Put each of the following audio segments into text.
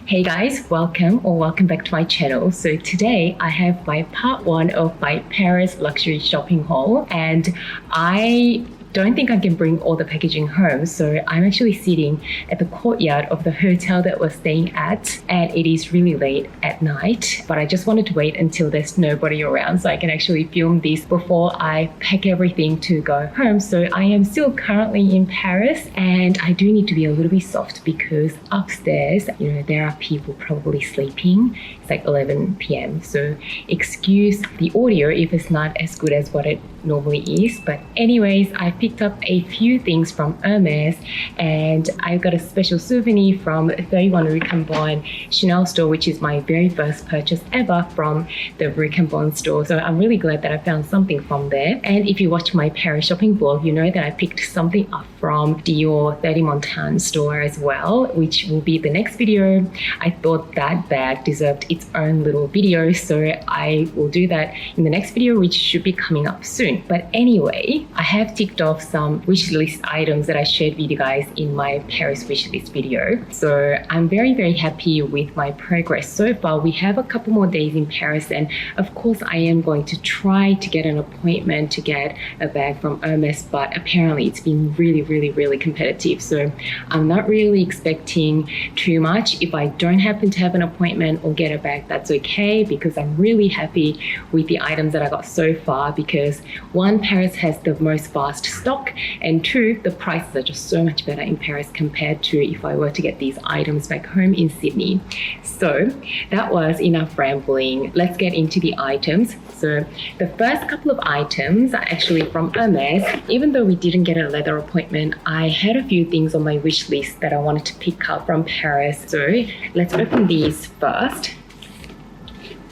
Hey guys, welcome back to my channel. So today I have my part 1 of my Paris luxury shopping haul, and I don't think I can bring all the packaging home, so I'm actually sitting at the courtyard of the hotel that we're staying at, and it is really late at night, but I just wanted to wait until there's nobody around so I can actually film this before I pack everything to go home. So I am still currently in Paris, and I do need to be a little bit soft because upstairs, there are people probably sleeping. It's like 11 p.m. so excuse the audio if it's not as good as what it normally is. But anyways, I picked up a few things from Hermes, and I got a special souvenir from 31 Rue Cambon Chanel store, which is my very first purchase ever from the Rue Cambon store. So I'm really glad that I found something from there. And if you watch my Paris shopping vlog, you know that I picked something up from Dior 30 Montaigne store as well, which will be the next video. I thought that bag deserved its own little video, so I will do that in the next video, which should be coming up soon. But anyway, I have ticked off some wish list items that I shared with you guys in my Paris wish list video. So I'm very happy with my progress so far. We have a couple more days in Paris, and of course I am going to try to get an appointment to get a bag from Hermes, but apparently it's been really competitive. So I'm not really expecting too much. If I don't happen to have an appointment or get a bag, that's okay, because I'm really happy with the items that I got so far, because one, Paris has the most vast stock, and two, the prices are just so much better in Paris compared to if I were to get these items back home in Sydney. So that was enough rambling. Let's get into the items. So the first couple of items are actually from Hermes. Even though we didn't get a leather appointment, I had a few things on my wish list that I wanted to pick up from Paris. So let's open these first.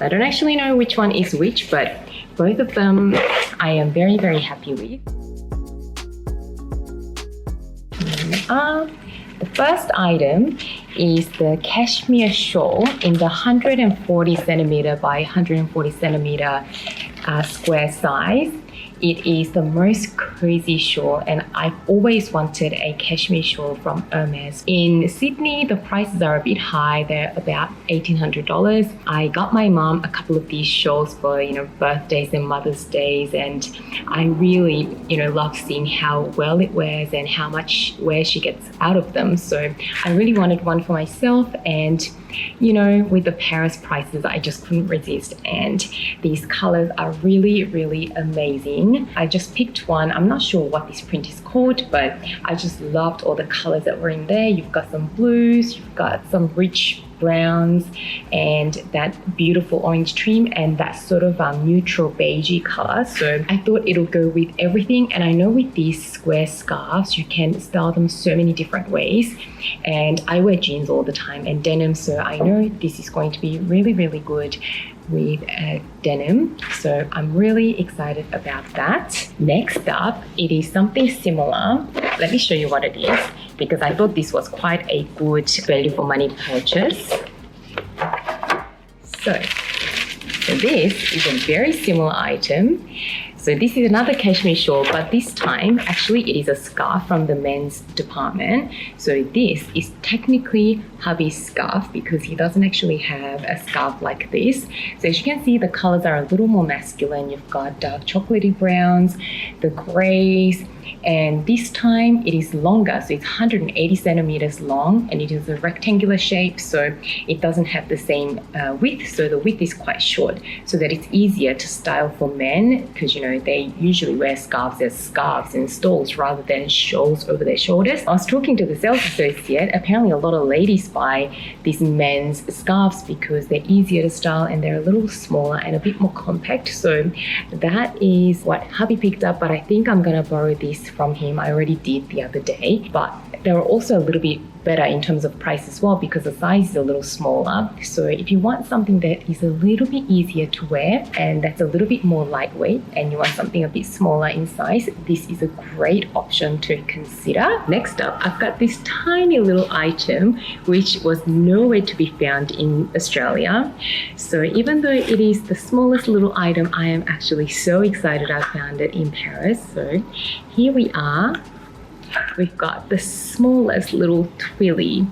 I don't actually know which one is which, but both of them I am very happy with. The first item is the cashmere shawl in the 140 centimeter by 140 centimeter square size. It is the most cozy shawl, and I've always wanted a cashmere shawl from Hermes. In Sydney, the prices are a bit high. They're about $1,800. I got my mom a couple of these shawls for, birthdays and Mother's Days, and I really, love seeing how well it wears and how much wear she gets out of them. So I really wanted one for myself, and with the Paris prices, I just couldn't resist, and these colors are really amazing. I just picked one. I'm not sure what this print is called, but I just loved all the colors that were in there. You've got some blues, you've got some rich browns, and that beautiful orange trim, and that sort of neutral beigey color. So I thought it'll go with everything. And I know with these square scarves, you can style them so many different ways, and I wear jeans all the time and denim, so I know this is going to be really good with denim. So I'm really excited about that. Next up, it is something similar. Let me show you what it is, because I thought this was quite a good value for money purchase. So this is a very similar item. So this is another cashmere shawl, but this time actually it is a scarf from the men's department. So this is technically hubby's scarf because he doesn't actually have a scarf like this. So as you can see, the colors are a little more masculine. You've got dark chocolatey browns, the grays, and this time it is longer. So it's 180 centimeters long, and it is a rectangular shape, so it doesn't have the same width. So the width is quite short, so that it's easier to style for men, because they usually wear scarves as scarves in stalls rather than shawls over their shoulders. I was talking to the sales associate. Apparently a lot of ladies buy these men's scarves because they're easier to style and they're a little smaller and a bit more compact. So that is what hubby picked up, but I think I'm gonna borrow this from him. I already did the other day, but they were also a little bit better in terms of price as well, because the size is a little smaller. So if you want something that is a little bit easier to wear and that's a little bit more lightweight, and you want something a bit smaller in size, this is a great option to consider. Next up, I've got this tiny little item which was nowhere to be found in Australia. So even though it is the smallest little item, I am actually so excited I found it in Paris. So here we are. we've got the smallest little twilly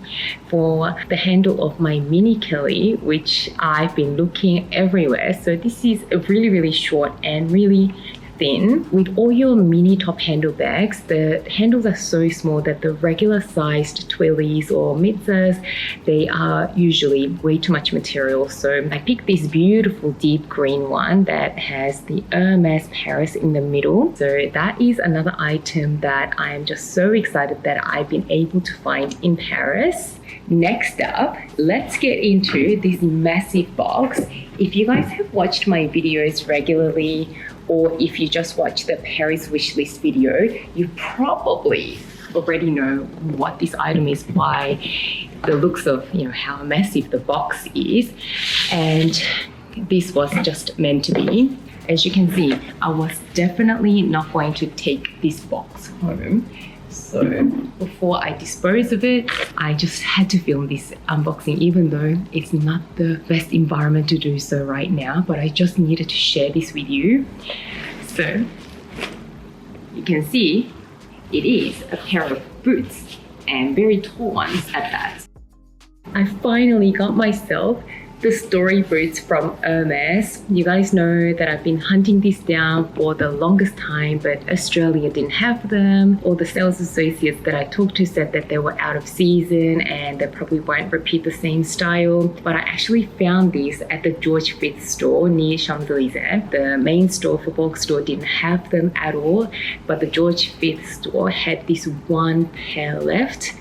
for the handle of my mini Kelly, which I've been looking everywhere. So this is a really short and really thin. With all your mini top handle bags, the handles are so small that the regular sized twillies or mitzas, they are usually way too much material. So I picked this beautiful deep green one that has the Hermes Paris in the middle. So that is another item that I am just so excited that I've been able to find in Paris. Next up, let's get into this massive box. If you guys have watched my videos regularly, or if you just watch the Paris wishlist video, you probably already know what this item is by the looks of, how massive the box is. And this was just meant to be. As you can see, I was definitely not going to take this box home. So before I dispose of it, I just had to film this unboxing, even though it's not the best environment to do so right now, but I just needed to share this with you. So you can see it is a pair of boots, and very tall ones at that. I finally got myself the story boots from Hermes. You guys know that I've been hunting this down for the longest time, but Australia didn't have them. All the sales associates that I talked to said that they were out of season and they probably won't repeat the same style. But I actually found these at the George V store near Champs-Elysees. The main store for bulk store didn't have them at all, but the George V store had this one pair left.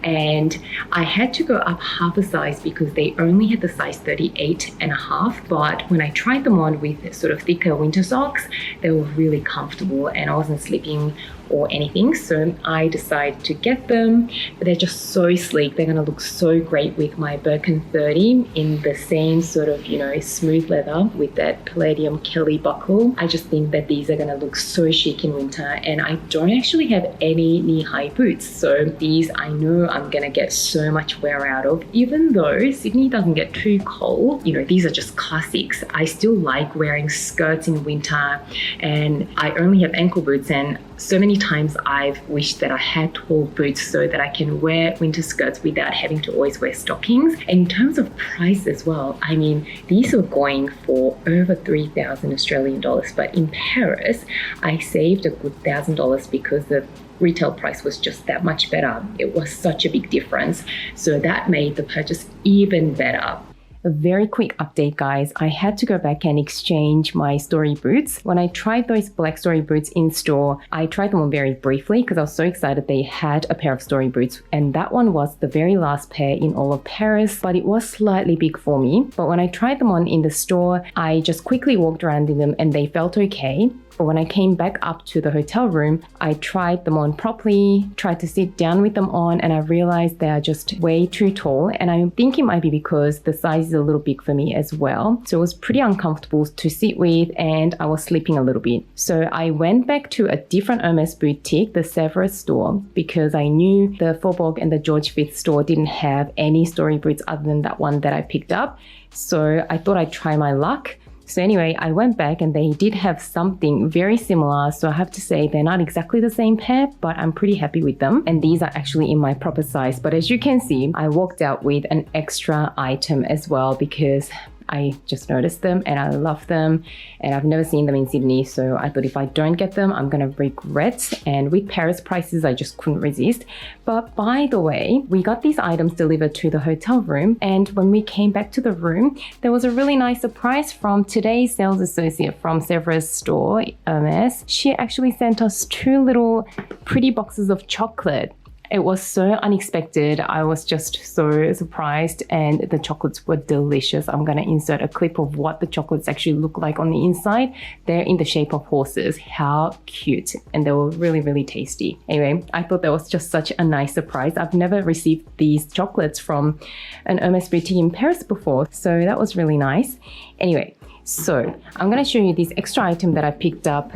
And I had to go up half a size because they only had the size 38.5, but when I tried them on with sort of thicker winter socks, they were really comfortable and I wasn't slipping or anything. So I decided to get them, but they're just so sleek. They're gonna look so great with my Birkin 30 in the same sort of, smooth leather with that Palladium Kelly buckle. I just think that these are gonna look so chic in winter, and I don't actually have any knee-high boots. So these I know I'm gonna get so much wear out of. Even though Sydney doesn't get too cold, these are just classics. I still like wearing skirts in winter, and I only have ankle boots, and so many times I've wished that I had tall boots so that I can wear winter skirts without having to always wear stockings. And in terms of price as well, I mean, these are going for over 3,000 Australian dollars, but in Paris, I saved a good $1,000 because the retail price was just that much better. It was such a big difference. So that made the purchase even better. A very quick update, guys. I had to go back and exchange my story boots. When I tried those black story boots in store, I tried them on very briefly because I was so excited they had a pair of story boots, and that one was the very last pair in all of Paris, but it was slightly big for me. But when I tried them on in the store, I just quickly walked around in them and they felt okay. But when I came back up to the hotel room, I tried them on properly, tried to sit down with them on, and I realized they are just way too tall. And I think it might be because the size is a little big for me as well. So it was pretty uncomfortable to sit with, and I was sleeping a little bit. So I went back to a different Hermes boutique, the Sèvres store, because I knew the Faubourg and the George V store didn't have any story boots other than that one that I picked up. So I thought I'd try my luck. So anyway, I went back and they did have something very similar. So I have to say they're not exactly the same pair, but I'm pretty happy with them. And these are actually in my proper size. But as you can see, I walked out with an extra item as well because I just noticed them and I love them, and I've never seen them in Sydney, so I thought if I don't get them, I'm gonna regret. And with Paris prices, I just couldn't resist. But by the way, we got these items delivered to the hotel room, and when we came back to the room, there was a really nice surprise from today's sales associate from Sèvres store, Hermes. She actually sent us 2 little pretty boxes of chocolate. It was so unexpected. I was just so surprised, and the chocolates were delicious. I'm gonna insert a clip of what the chocolates actually look like on the inside. They're in the shape of horses. How cute. And they were really, really tasty. Anyway, I thought that was just such a nice surprise. I've never received these chocolates from an Hermes boutique in Paris before, so that was really nice. Anyway, so I'm gonna show you this extra item that I picked up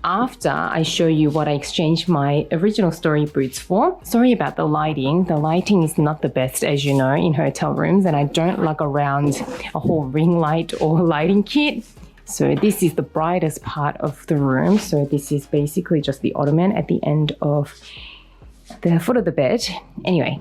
after I show you what I exchanged my original story boots for. Sorry about the lighting. The lighting is not the best, as you know, in hotel rooms, and I don't lug around a whole ring light or lighting kit. So this is the brightest part of the room. So this is basically just the ottoman at the end of the foot of the bed. Anyway,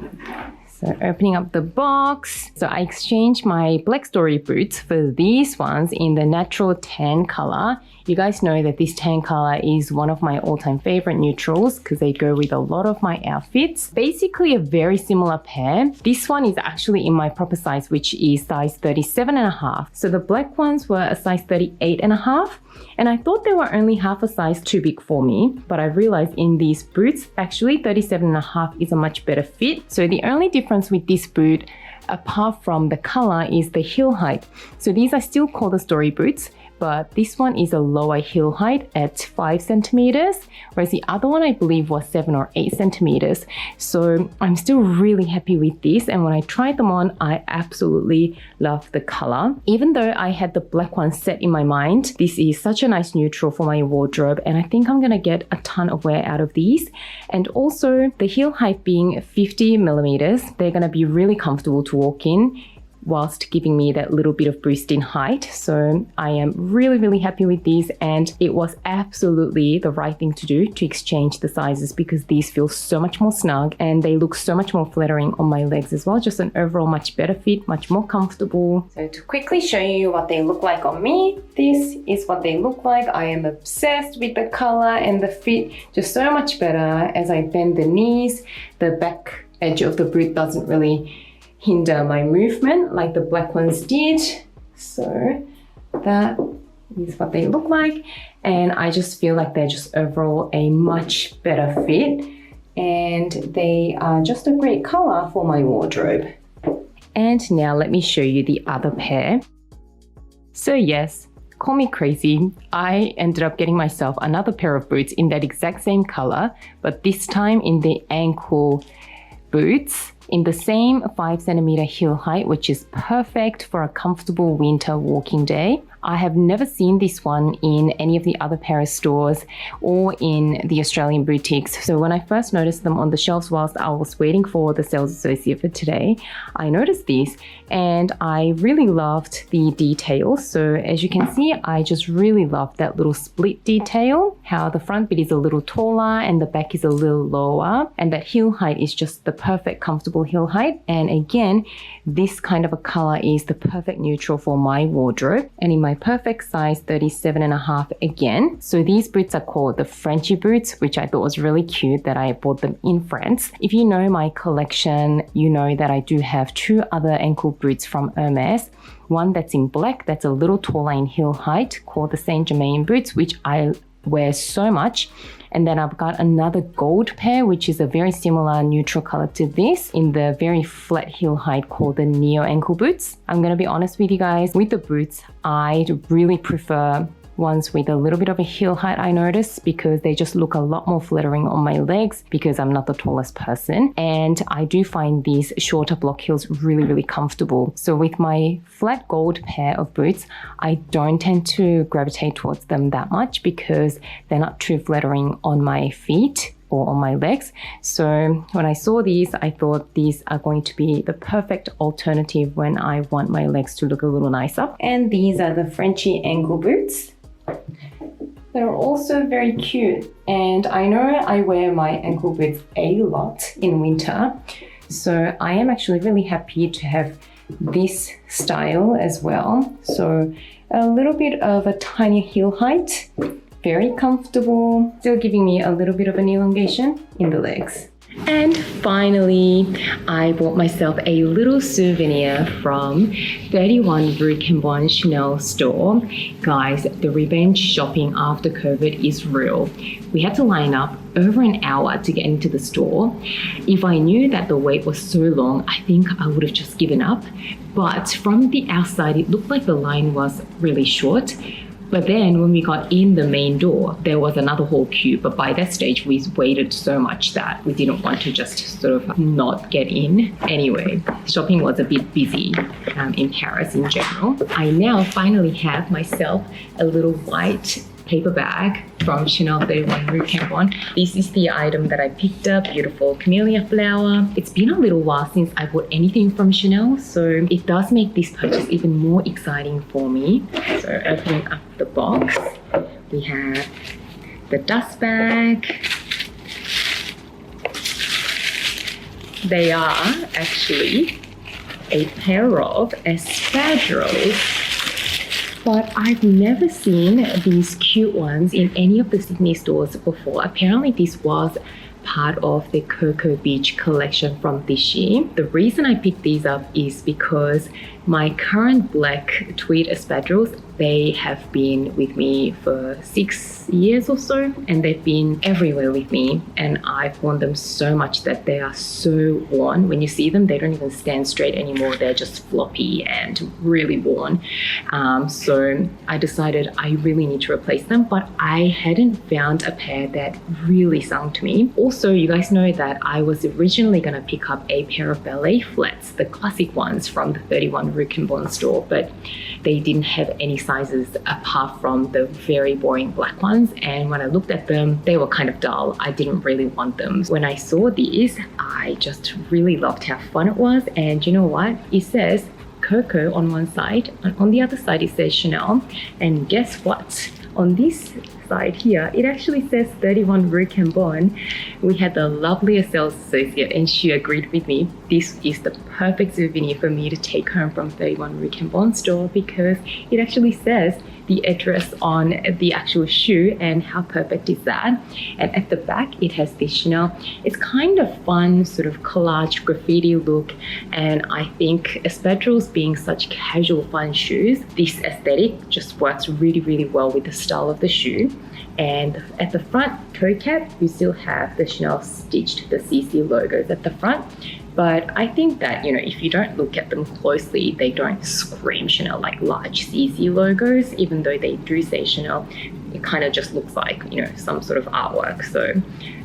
so opening up the box. So I exchanged my black story boots for these ones in the natural tan color. You guys know that this tan color is one of my all-time favorite neutrals because they go with a lot of my outfits. Basically a very similar pair. This one is actually in my proper size, which is size 37.5. So the black ones were a size 38.5. And I thought they were only half a size too big for me, but I realized in these boots, actually 37.5 is a much better fit. So the only difference with this boot, apart from the color, is the heel height. So these are still called the story boots, but this one is a lower heel height at 5 centimeters, whereas the other one I believe was 7 or 8 centimeters. So I'm still really happy with this, and when I tried them on, I absolutely love the color. Even though I had the black one set in my mind, this is such a nice neutral for my wardrobe, and I think I'm gonna get a ton of wear out of these. And also the heel height being 50 millimeters, they're gonna be really comfortable to walk in, whilst giving me that little bit of boost in height. So I am really happy with these, and it was absolutely the right thing to do to exchange the sizes because these feel so much more snug and they look so much more flattering on my legs as well. Just an overall much better fit, much more comfortable. So to quickly show you what they look like on me, this is what they look like. I am obsessed with the color and the fit, just so much better. As I bend the knees, the back edge of the boot doesn't really hinder my movement like the black ones did. So that is what they look like, and I just feel like they're just overall a much better fit, and they are just a great color for my wardrobe. And now let me show you the other pair. So yes, call me crazy, I ended up getting myself another pair of boots in that exact same color, but this time in the ankle boots in the same 5 centimeter heel height, which is perfect for a comfortable winter walking day. I have never seen this one in any of the other Paris stores or in the Australian boutiques. So when I first noticed them on the shelves whilst I was waiting for the sales associate for today, I noticed these and I really loved the details. So as you can see, I just really loved that little split detail, how the front bit is a little taller and the back is a little lower, and that heel height is just the perfect comfortable heel height. And again, this kind of a color is the perfect neutral for my wardrobe, and in my perfect size 37.5 again. So these boots are called the Frenchie boots, which I thought was really cute that I bought them in France. If you know my collection, you know that I do have 2 other ankle boots from Hermes. One that's in black, that's a little taller in heel height, called the Saint Germain boots, which I wear so much. And then I've got another gold pair, which is a very similar neutral color to this in the very flat heel height, called the Neo ankle boots. I'm gonna be honest with you guys, with the boots, I really prefer ones with a little bit of a heel height, I noticed, because they just look a lot more flattering on my legs because I'm not the tallest person, and I do find these shorter block heels really comfortable. So with my flat gold pair of boots, I don't tend to gravitate towards them that much because they're not too flattering on my feet or on my legs. So when I saw these, I thought these are going to be the perfect alternative when I want my legs to look a little nicer. And these are the Frenchie ankle boots. They're also very cute, and I know I wear my ankle boots a lot in winter, so I am actually really happy to have this style as well. So a little bit of a tiny heel height, very comfortable, still giving me a little bit of an elongation in the legs. And finally, I bought myself a little souvenir from 31 Rue Cambon Chanel store. Guys, the revenge shopping after COVID is real. We had to line up over an hour to get into the store. If I knew that the wait was so long, I think I would have just given up. But from the outside, it looked like the line was really short. But then when we got in the main door, there was another whole queue. But by that stage, we waited so much that we didn't want to just sort of not get in. Anyway, shopping was a bit busy in Paris in general. I now finally have myself a little white paper bag from Chanel 31 Rue Cambon. This is the item that I picked up, beautiful camellia flower. It's been a little while since I bought anything from Chanel, so it does make this purchase even more exciting for me. So opening up the box, we have the dust bag, They are actually a pair of espadrilles, but I've never seen these cute ones in any of the Sydney stores before. Apparently this was part of the Cocoa Beach collection from this year. The reason I picked these up is because my current black tweed espadrilles, they have been with me for 6 years or so, and they've been everywhere with me, and I've worn them so much that they are so worn. When you see them, they don't even stand straight anymore. They're just floppy and really worn. So I decided I really need to replace them, but I hadn't found a pair that really sung to me. Also, you guys know that I was originally going to pick up a pair of ballet flats, the classic ones from the 31 Rue Cambon store, but they didn't have any sizes apart from the very boring black ones, and when I looked at them, they were kind of dull. I didn't really want them. When I saw these, I just really loved how fun it was, and you know what? It says Coco on one side, and on the other side it says Chanel, and guess what? On this side here, it actually says 31 Rue Cambon. We had the loveliest sales associate, and she agreed with me. This is the perfect souvenir for me to take home from 31 Rue Cambon store, because it actually says the address on the actual shoe, and how perfect is that? And at the back it has this Chanel. It's kind of fun, sort of collage graffiti look, and I think espadrilles being such casual fun shoes, this aesthetic just works really well with the style of the shoe. And at the front toe cap, you still have the Chanel stitched, the CC logos at the front. But I think that, you know, if you don't look at them closely, they don't scream Chanel like large CC logos, even though they do say Chanel. It kind of just looks like, you know, some sort of artwork. So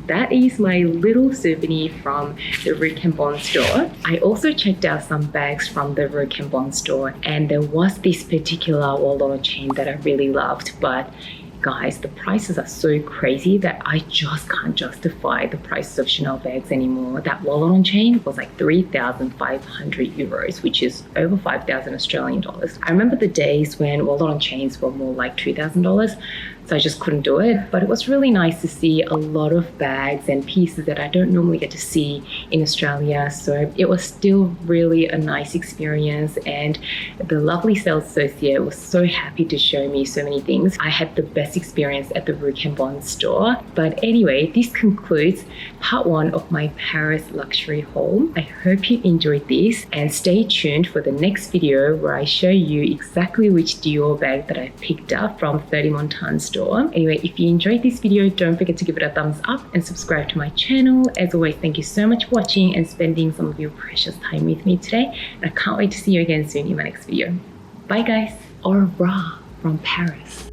that is my little souvenir from the Rue Cambon store. I also checked out some bags from the Rue Cambon store, and there was this particular wallet chain that I really loved, but guys, the prices are so crazy that I just can't justify the prices of Chanel bags anymore. That wallet on chain was like 3,500 euros, which is over 5,000 Australian dollars. I remember the days when wallet on chains were more like $2,000. So I just couldn't do it. But it was really nice to see a lot of bags and pieces that I don't normally get to see in Australia. So it was still really a nice experience, and the lovely sales associate was so happy to show me so many things. I had the best experience at the Rue Cambon store. But anyway, this concludes part 1 of my Paris luxury haul. I hope you enjoyed this, and stay tuned for the next video where I show you exactly which Dior bag that I picked up from 30 Montan store. Anyway, if you enjoyed this video, don't forget to give it a thumbs up and subscribe to my channel. As always, thank you so much for watching and spending some of your precious time with me today. And I can't wait to see you again soon in my next video. Bye guys. Au revoir from Paris.